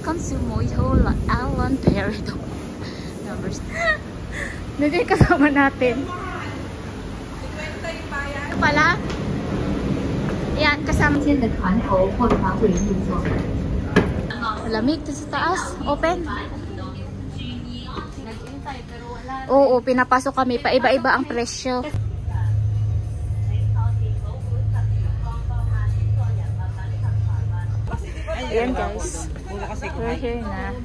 Welcome to Moyho Alon Peridot. Numbers. Nandiyan kasama natin. Ito pala. Yan, kasama. Malamig ito sa taas. Open. Oo, pinapasok kami. Paiba-iba ang presyo. Ayan guys. We're here na.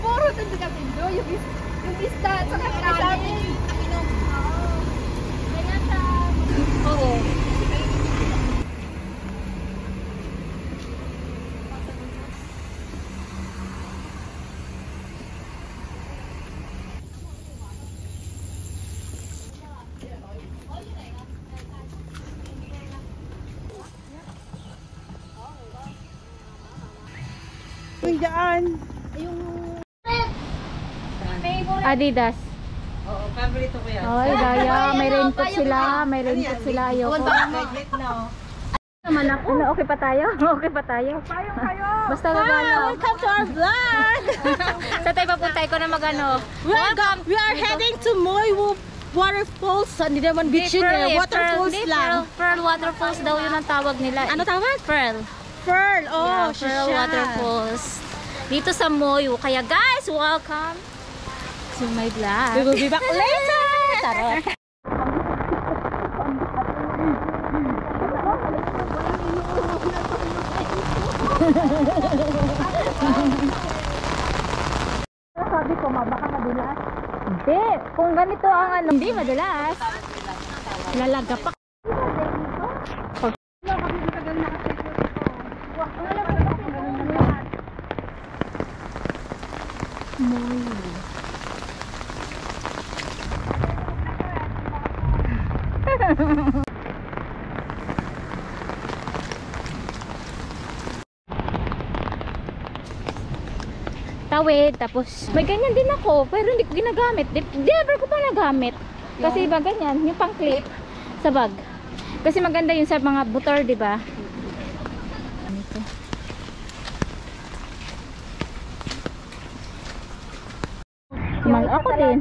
Puro ito sa pindo, yung pista at saka kanin. Oo. Daan. Adidas. Oo, favorite ko yan. Oh, daya. May raincoat sila. May raincoat sila. Ayoko. Naman ako. Ano, okay pa tayo? Okay pa tayo? Basta gagano. Welcome to our vlog! Sa tayo papuntay ko na magano. Welcome! We are heading to Moyho Waterfalls. Hindi naman beach yun eh. Waterfalls lang. Pearl Waterfalls daw yun ang tawag nila. Ano tawag? Pearl. Pearl. Oh, Yeah, Pearl Waterfalls. Dito sa Moyho. Kaya guys, welcome to my vlog. We will be back later! Tara! Sabi ko, baka madulas. Hindi. Kung ganito ang ano, hindi madulas. Lalaga pa. Tawid, tapos may ganyan din ako, pero hindi ko ginagamit. Never ko pa nagamit. Kasi iba ganyan, yung pang clip sa bag. Kasi maganda yun sa mga butor, di ba? Ako din.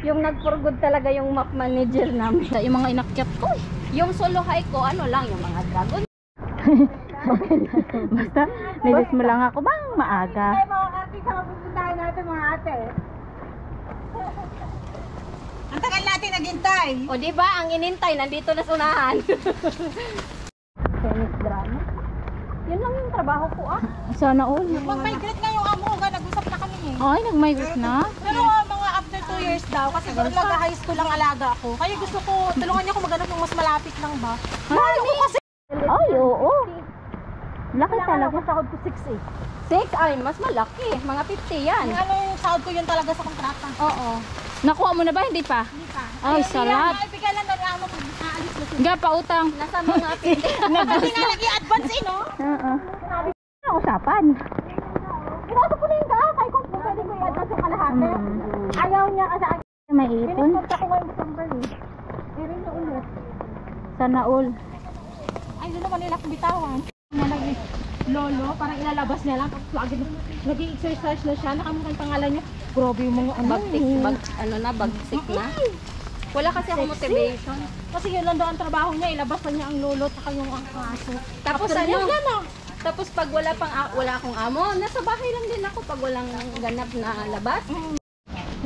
Yung nag-for-good talaga yung map manager namin. Yung mga inakyat ko. Yung solo hike ko, ano lang, yung mga dragon. Basta, nilis mo lang ako bang maaga. Ay, mga ate, sa pupuntahan natin mga ate. Ang tagal natin naghintay. O diba, ang inintay, nandito na sa unahan. Tennis drama. Yun lang yung trabaho ko Sana all. Mag-migrate na yung amo ko, nag-usap na kami eh. Ay, nag-migrate na? Pero mga after 2 years daw, kasi doon nag-high school ang alaga ako. Kaya gusto ko, tulungan niya ako maghanap ng mas malapit lang ba. Mahal ko kasi. Ay, oo. Laki talaga. Sahod ko 6 eh. 6? Ay, mas malaki. Mga 50 yan. Yung ano yung sahod ko yun talaga sa kontrata. Oo. Nakuha mo na ba? Hindi pa? Hindi pa. Ay, salat. Ibigay lang daw yung amo ko. Aalis na siya. Nga pa utang. Nasa mga 50. Hindi nga nag-i-advance eh, no? Ano usapan? Pinasok ko na yung kakay ko. Pwede ko i-advance yung kalahati. Ayaw niya kasi May ipon? Pinisot ako ngayong December eh. Irin na ulit. Sana all. Ay, doon naman nila kung bitawan. Lolo, parang ilalabas niya lang. Nag-i-exercise na siya. Nakamukha yung pangalan niya. Grabe yung mga ano. Bagsik na. Wala kasi ako motivation. Kasi yun lang daw ang trabaho niya. Ilabas na niya ang lolo at yung ang kaso. Tapos After ano? yan, Tapos pag wala akong amo, nasa bahay lang din ako pag walang ganap na labas.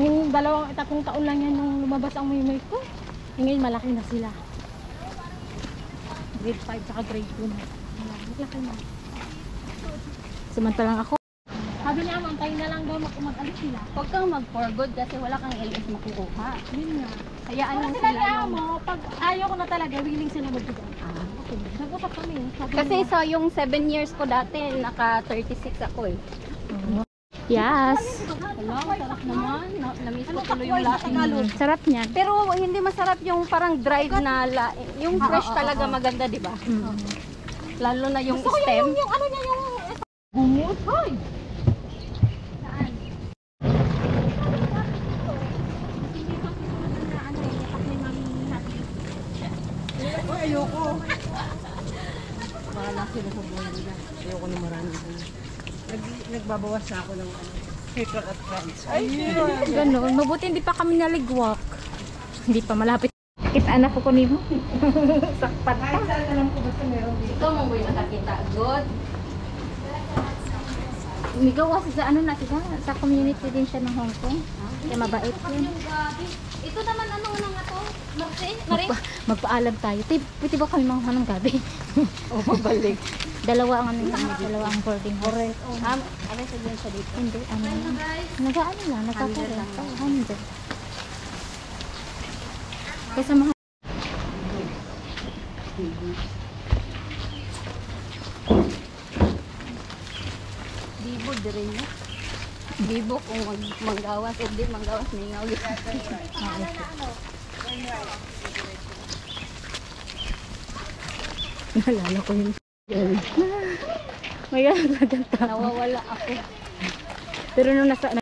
Yung 2-3 taon lang yan nung lumabas ang Moyho ko. Ngayon malaki na sila. Grade 5 saka grade 2 na. Malaki na. Samantalang ako. Sabi niya, antayin na lang daw mag-alis sila. Huwag kang mag-for good kasi wala kang LS makukuha. Yun nga. Hayaan Ano mo sila sila niya yung... mo, pag ayaw ko na talaga, willing sila magbigay. Okay. Nag-usap kami. Sabi Kasi nila, sa yung 7 years ko dati, naka 36 ako eh. Yes. Wala, sarap naman. Na-miss ko ano tuloy takboy yung sa Tagalog? Sarap niyan. Pero hindi masarap yung parang dried na yung fresh talaga maganda, di ba? Lalo na yung Gusto ko stem. yung ano niya, yung... Gumot? Hoy! Saan? Hindi ko susunod na ano eh, yapak na yung mami natin. Ay, ayoko. Bahala sila sa buhay nila. Ayoko na marami. Nagbabawas na ako ng petrol at friends. Ay, Ganun. Mabuti hindi pa kami naligwak. Hindi pa malapit. Kita anak ko kunin mo. Sakpat ka. alam ko basta meron dito. Ikaw mo ba yung nakakita? Good. Umigaw kasi sa ano na siya. Sa community din siya ng Hong Kong. Kaya mabait yun. Ito naman ano na nga to? Mari? Magpaalam tayo. Pwede ba kami mga ng gabi? O, pabalik. Dalawa ang ano yun. Dalawa ang boarding house. Ano sa dyan sa dito? Hindi. Ano yun. Nag-ano lang. Nagkakara. 100. Kaysa mga Bibo, dire niya. Bibo kung manggawas o di manggawas ningaw. naalala ko yun. May gaganta. Nawawala ako. Pero nung nasa...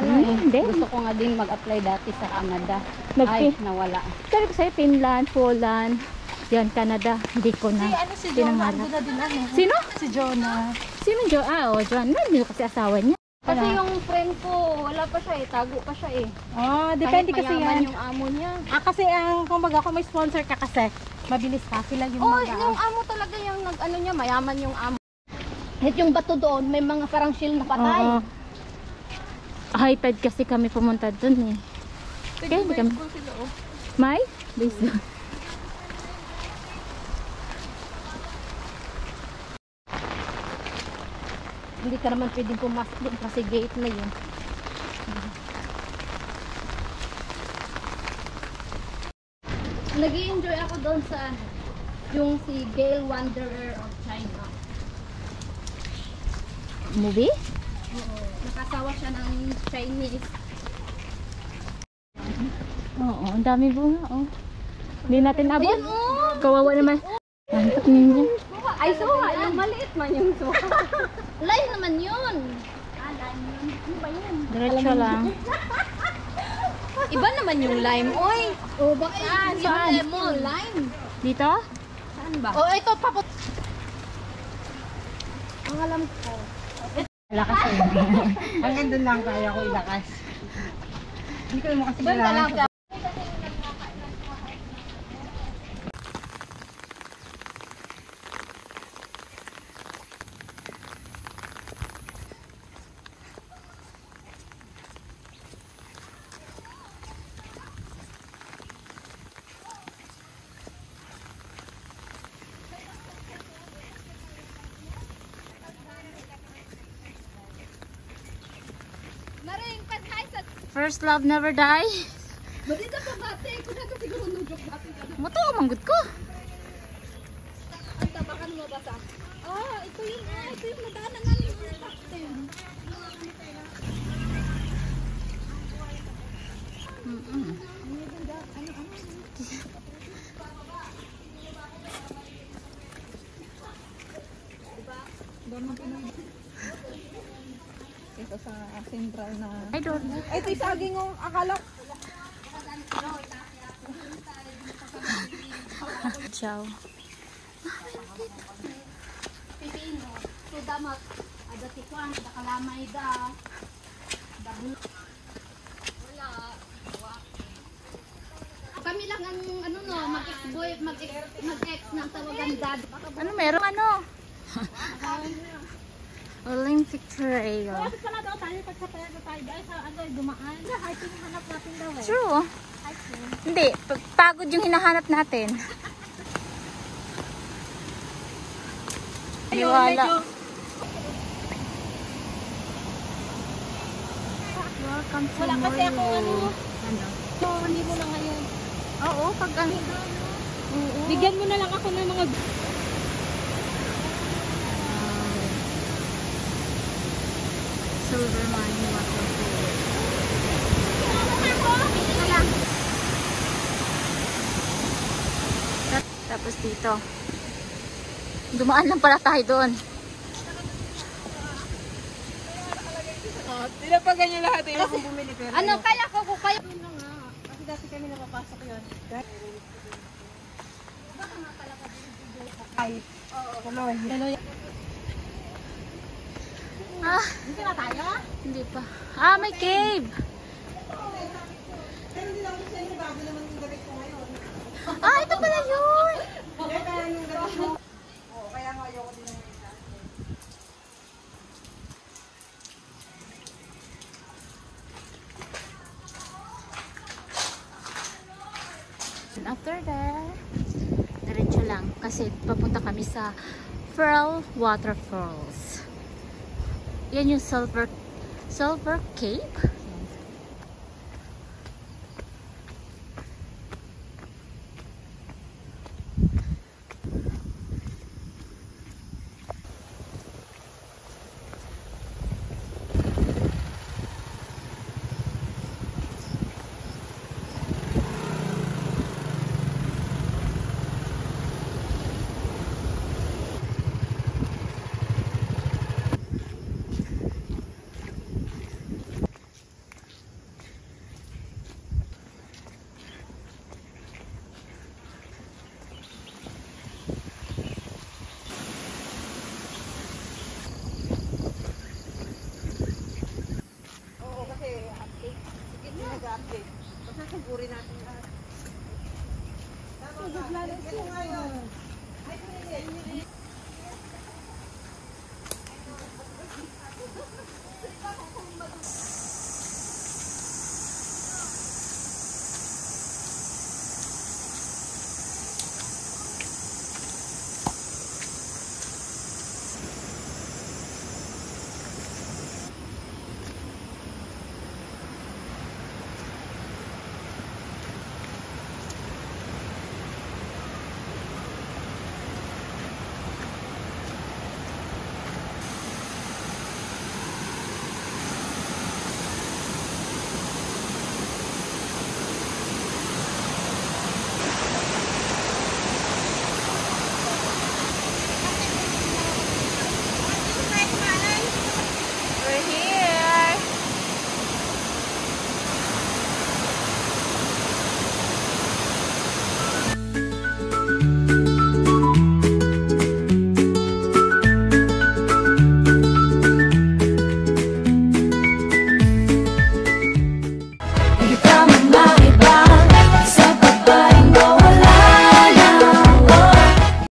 Hindi. Gusto ko nga din mag-apply dati sa Canada. Nag- Ay, nawala. Sabi ko sa'yo, Finland, Poland, yan, Canada. Hindi ko na. Ano si Jonah? Pinangarap. Ando na din ano? Sino? Si Jonah. Sino Jo? Joan. Hindi kasi asawa niya. Kasi yung friend ko, wala pa siya eh. Tago pa siya eh. Oh, depende Kahit kasi mayaman yan. yung amo niya. Kasi ang kumbaga kung may sponsor ka kasi, mabilis ka sila yung Oh, mga... yung amo talaga yung nag-ano niya, mayaman yung amo. Kahit yung bato doon, may mga parang shield na patay. Oo. High tide kasi kami pumunta dun eh. Kaya hindi kami... May? Base Hindi ka naman pwedeng pumasok doon kasi gate na yun. Nag-i-enjoy ako doon sa yung si Gale Wanderer of China. movie? Nakasawa siya ng Chinese. Oo, ang dami bunga. Oh. Hindi natin abot. Ayun, oh! Kawawa naman. Antok ninyo. Ay, suha! Yung maliit man yung suha. Lime naman yun! Ah, lime yun. Ano ba yun? Diretso lang. Iba naman yung lime, oy! Oh, bakit? Saan? Yung lemon, lime. Dito? Saan ba? Oh, ito, papot. Ang alam ko. Lakas eh. Hanggang doon lang kaya ko ilakas. Hindi ko naman kasi Doon ka lang. Maring, pag-hi sa... First love never die. Madita pa bate, kung na siguro nung joke bate ka. Muto, manggut ko. Ang tabakan mo ba sa? Ah, ito yung nadaanan namin yung captain. Ito sa central na... I don't know. Ay, ito yung saging yung akala. Ciao. Pipino. So, damat. Ada tikwan, ada kalamay da. Wala. Kami lang ang ano no, mag-ex-boy, mag-ex ng tawagan dad. Ano meron ano? Olympic Trail. Tapos pala daw tayo, pagkatayan na tayo dahil sa ano, dumaan. Hiking hanap natin daw eh. True. Hindi, pagod yung hinahanap natin. Niwala. Welcome to Wala kasi ako ano. Ano? So, hindi mo na ngayon. Oo, pag ano. Oo. Bigyan mo na lang ako ng mga... Silver Mine Waterfall. Tapos dito. Dumaan lang pala tayo doon. Hindi na pa ganyan lahat. Hindi akong bumili pero Ano, kaya ko kaya... kasi dati kami napapasok yun. Ay, tuloy. Ah, Dito na tayo? hindi pa. Ah, may cave. Ah, ito pala yun. Kaya nga ayoko din ng isa. And after that, diretso lang kasi papunta kami sa Pearl Waterfalls. Yan yung Silver Cave. Oo, kasi update. Sige, nag-update. Pasasugurin natin lahat.